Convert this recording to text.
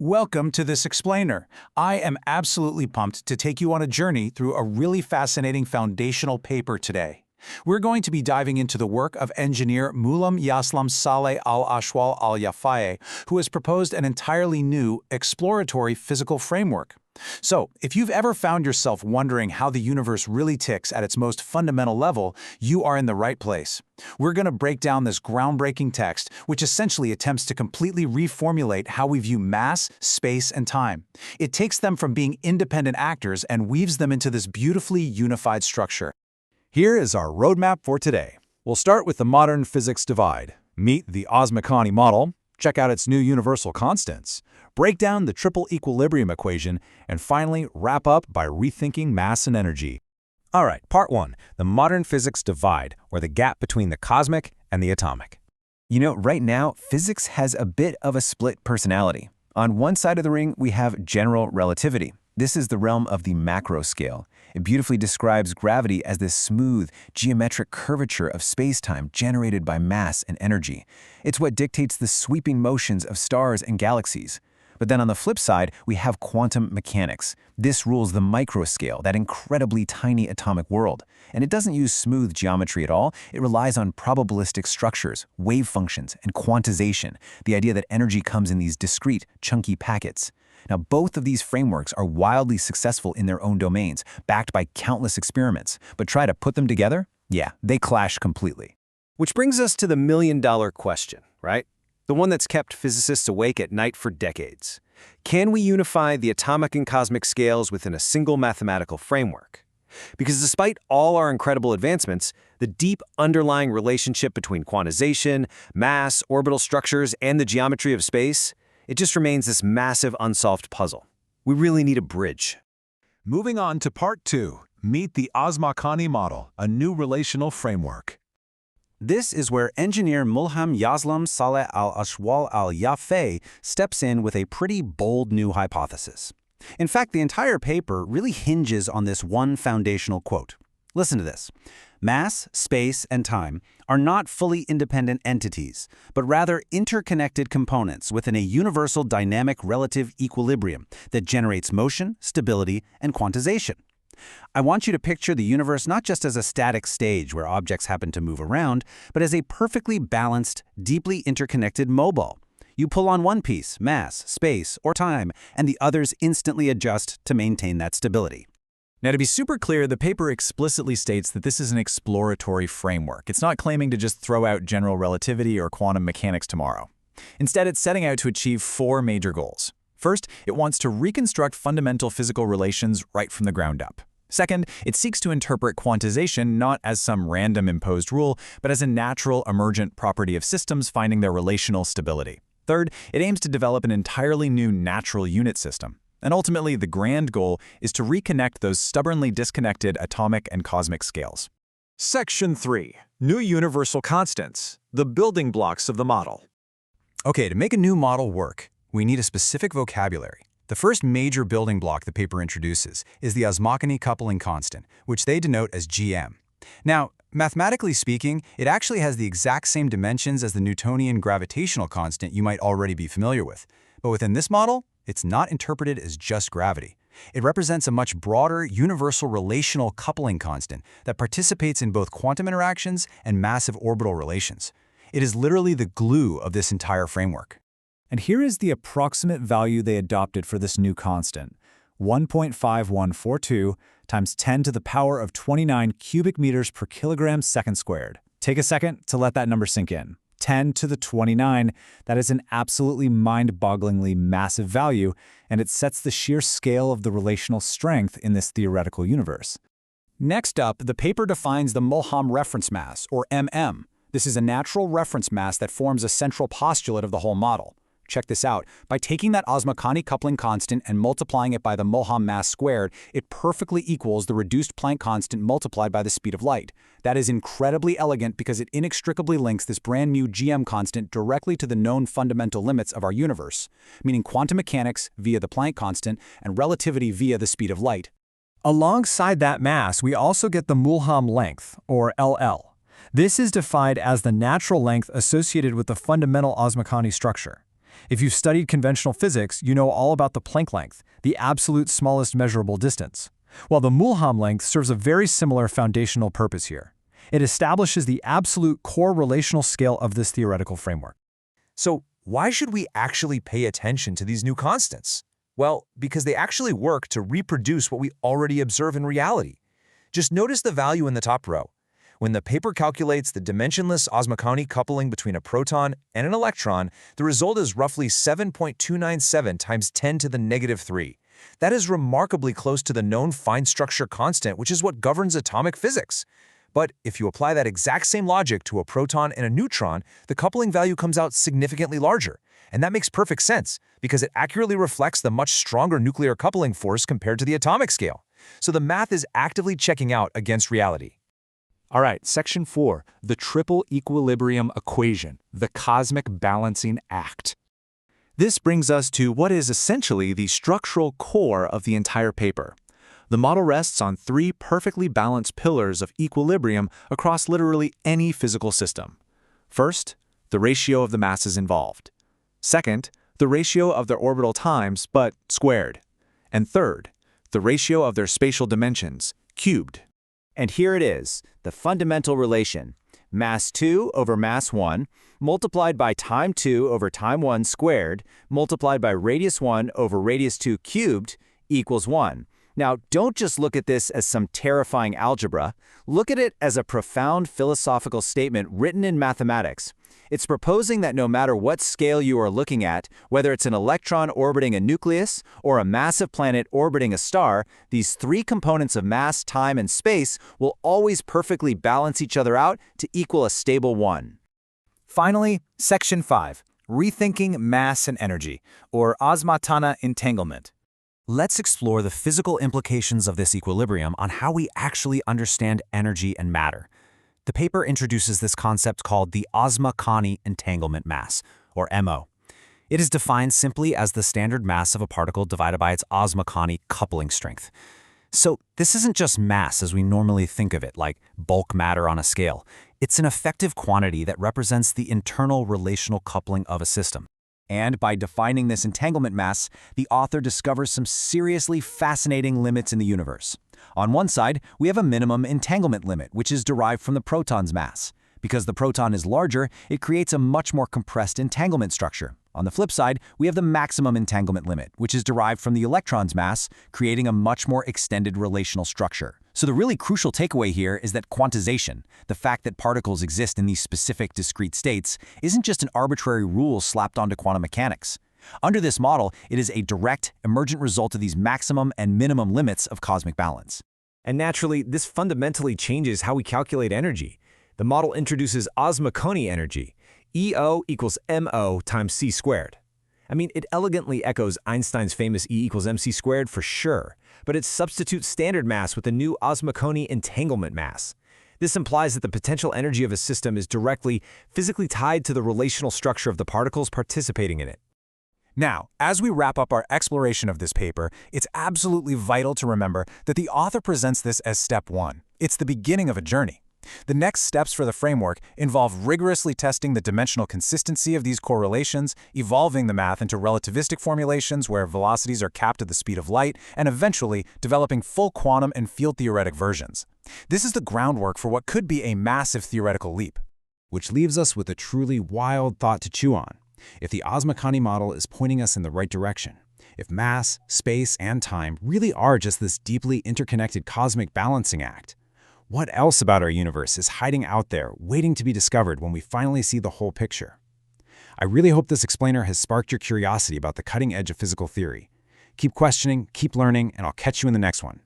Welcome to this explainer. I am absolutely pumped to take you on a journey through a really fascinating foundational paper today. We're going to be diving into the work of engineer Mulham Yaslam Saleh al-Ashwal al-Yafaye, who has proposed an entirely new, exploratory physical framework. So, if you've ever found yourself wondering how the universe really ticks at its most fundamental level, you are in the right place. We're going to break down this groundbreaking text, which essentially attempts to completely reformulate how we view mass, space, and time. It takes them from being independent actors and weaves them into this beautifully unified structure. Here is our roadmap for today. We'll start with the modern physics divide, meet the Ouzmekani model, check out its new universal constants, break down the triple equilibrium equation, and finally wrap up by rethinking mass and energy. All right, part one, the modern physics divide, or the gap between the cosmic and the atomic. You know, right now, physics has a bit of a split personality. On one side of the ring, we have general relativity. This is the realm of the macro scale. It beautifully describes gravity as this smooth, geometric curvature of space-time generated by mass and energy. It's what dictates the sweeping motions of stars and galaxies. But then on the flip side, we have quantum mechanics. This rules the microscale, that incredibly tiny atomic world. And it doesn't use smooth geometry at all. It relies on probabilistic structures, wave functions, and quantization, the idea that energy comes in these discrete, chunky packets. Now, both of these frameworks are wildly successful in their own domains, backed by countless experiments. But try to put them together? Yeah, they clash completely. Which brings us to the million-dollar question, right? The one that's kept physicists awake at night for decades. Can we unify the atomic and cosmic scales within a single mathematical framework? Because despite all our incredible advancements, the deep underlying relationship between quantization, mass, orbital structures, and the geometry of space, it just remains this massive unsolved puzzle. We really need a bridge. Moving on to part two, meet the Ouzmekani model, a new relational framework. This is where engineer Mulham Yaslam Saleh al-Ashwal al-Yafaye steps in with a pretty bold new hypothesis. In fact, the entire paper really hinges on this one foundational quote. Listen to this. Mass, space, and time are not fully independent entities, but rather interconnected components within a universal dynamic relative equilibrium that generates motion, stability, and quantization. I want you to picture the universe not just as a static stage where objects happen to move around, but as a perfectly balanced, deeply interconnected mobile. You pull on one piece, mass, space, or time, and the others instantly adjust to maintain that stability. Now, to be super clear, the paper explicitly states that this is an exploratory framework. It's not claiming to just throw out general relativity or quantum mechanics tomorrow. Instead, it's setting out to achieve four major goals. First, it wants to reconstruct fundamental physical relations right from the ground up. Second, it seeks to interpret quantization not as some random imposed rule, but as a natural emergent property of systems finding their relational stability. Third, it aims to develop an entirely new natural unit system. And ultimately, the grand goal is to reconnect those stubbornly disconnected atomic and cosmic scales. Section 3. New Universal Constants, the building blocks of the model. Okay, to make a new model work, we need a specific vocabulary. The first major building block the paper introduces is the Ouzmekani coupling constant, which they denote as GM. Now, mathematically speaking, it actually has the exact same dimensions as the Newtonian gravitational constant you might already be familiar with. But within this model, it's not interpreted as just gravity. It represents a much broader, universal relational coupling constant that participates in both quantum interactions and massive orbital relations. It is literally the glue of this entire framework. And here is the approximate value they adopted for this new constant. 1.5142 times 10 to the power of 29 cubic meters per kilogram second squared. Take a second to let that number sink in. 10 to the 29, that is an absolutely mind-bogglingly massive value, and it sets the sheer scale of the relational strength in this theoretical universe. Next up, the paper defines the Mulham reference mass, or MM. This is a natural reference mass that forms a central postulate of the whole model. Check this out. By taking that Ouzmekani coupling constant and multiplying it by the Mulham mass squared, it perfectly equals the reduced Planck constant multiplied by the speed of light. That is incredibly elegant because it inextricably links this brand new GM constant directly to the known fundamental limits of our universe, meaning quantum mechanics via the Planck constant and relativity via the speed of light. Alongside that mass, we also get the Mulham length, or LL. This is defined as the natural length associated with the fundamental Ouzmekani structure. If you've studied conventional physics, you know all about the Planck length, the absolute smallest measurable distance. Well, the Mulholland length serves a very similar foundational purpose here. It establishes the absolute core relational scale of this theoretical framework. So why should we actually pay attention to these new constants? Well, because they actually work to reproduce what we already observe in reality. Just notice the value in the top row. When the paper calculates the dimensionless Ouzmekani coupling between a proton and an electron, the result is roughly 7.297 times 10 to the negative 3. That is remarkably close to the known fine structure constant, which is what governs atomic physics. But if you apply that exact same logic to a proton and a neutron, the coupling value comes out significantly larger. And that makes perfect sense, because it accurately reflects the much stronger nuclear coupling force compared to the atomic scale. So the math is actively checking out against reality. All right, section 4, the triple equilibrium equation, the cosmic balancing act. This brings us to what is essentially the structural core of the entire paper. The model rests on 3 perfectly balanced pillars of equilibrium across literally any physical system. First, the ratio of the masses involved. Second, the ratio of their orbital times, but squared. And third, the ratio of their spatial dimensions, cubed. And here it is, the fundamental relation. Mass 2 over mass 1 multiplied by time 2 over time 1 squared multiplied by radius 1 over radius 2 cubed equals 1. Now, don't just look at this as some terrifying algebra. Look at it as a profound philosophical statement written in mathematics. It's proposing that no matter what scale you are looking at, whether it's an electron orbiting a nucleus or a massive planet orbiting a star, these 3 components of mass, time, and space will always perfectly balance each other out to equal a stable 1. Finally, section 5, rethinking mass and energy, or Ouzmatana entanglement. Let's explore the physical implications of this equilibrium on how we actually understand energy and matter. The paper introduces this concept called the Ouzmekani entanglement mass, or MO. It is defined simply as the standard mass of a particle divided by its Ouzmekani coupling strength. So this isn't just mass as we normally think of it, like bulk matter on a scale. It's an effective quantity that represents the internal relational coupling of a system. And by defining this entanglement mass, the author discovers some seriously fascinating limits in the universe. On one side, we have a minimum entanglement limit, which is derived from the proton's mass. Because the proton is larger, it creates a much more compressed entanglement structure. On the flip side, we have the maximum entanglement limit, which is derived from the electron's mass, creating a much more extended relational structure. So the really crucial takeaway here is that quantization, the fact that particles exist in these specific discrete states, isn't just an arbitrary rule slapped onto quantum mechanics. Under this model, it is a direct, emergent result of these maximum and minimum limits of cosmic balance. And naturally, this fundamentally changes how we calculate energy. The model introduces Ouzmekani energy. EO equals MO times C squared. I mean, it elegantly echoes Einstein's famous E equals mc squared for sure, but it substitutes standard mass with the new Ouzmekani entanglement mass. This implies that the potential energy of a system is directly, physically tied to the relational structure of the particles participating in it. Now, as we wrap up our exploration of this paper, it's absolutely vital to remember that the author presents this as step 1. It's the beginning of a journey. The next steps for the framework involve rigorously testing the dimensional consistency of these correlations, evolving the math into relativistic formulations where velocities are capped at the speed of light, and eventually developing full quantum and field-theoretic versions. This is the groundwork for what could be a massive theoretical leap. Which leaves us with a truly wild thought to chew on. If the Ouzmekani model is pointing us in the right direction, if mass, space, and time really are just this deeply interconnected cosmic balancing act, what else about our universe is hiding out there, waiting to be discovered when we finally see the whole picture? I really hope this explainer has sparked your curiosity about the cutting edge of physical theory. Keep questioning, keep learning, and I'll catch you in the next one.